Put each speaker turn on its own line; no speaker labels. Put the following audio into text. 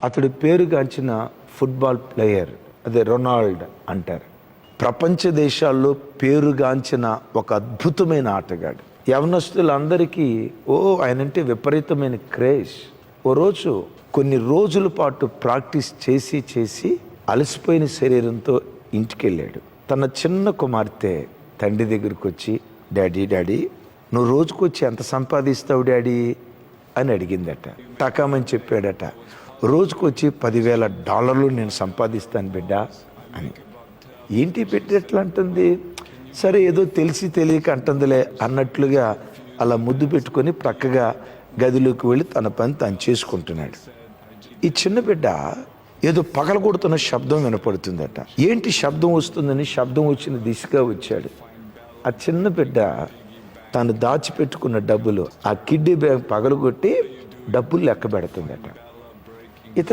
అతడి పేరుగాంచిన football player, అదే రొనాల్డ్ అంటారు. ప్రపంచ దేశాల్లో పేరుగాంచిన ఒక అద్భుతమైన ఆటగాడు. యవనస్తులందరికీ ఆయనంటే విపరీతమైన క్రేజ్. ఓ రోజు కొన్ని రోజుల పాటు ప్రాక్టీస్ చేసి చేసి అలసిపోయిన శరీరంతో ఇంటికి వెళ్ళాడు. తన చిన్న కుమార్తె తండ్రి దగ్గరికి వచ్చి, డాడీ నువ్వు రోజుకొచ్చి ఎంత సంపాదిస్తావు డాడీ అని అడిగిందట. టకామని చెప్పాడట, రోజుకొచ్చి $10,000 నేను సంపాదిస్తాను బిడ్డ అని. ఏంటి పెట్టి ఎట్లా అంటుంది? సరే ఏదో తెలిసి తెలియక అంటుందిలే అన్నట్లుగా అలా ముద్దు పెట్టుకొని ప్రక్కగా గదిలోకి వెళ్ళి తన పని తను చేసుకుంటున్నాడు. ఈ చిన్న బిడ్డ ఏదో పగలగొడుతున్న శబ్దం వినపడుతుందట. ఏంటి శబ్దం వస్తుందని శబ్దం వచ్చిన దిశగా వచ్చాడు. ఆ చిన్న బిడ్డ తాను దాచిపెట్టుకున్న డబ్బులు, ఆ కిడ్నీ బ్యాగ్ పగలగొట్టి డబ్బులు లెక్క పెడుతుందట. ఇతను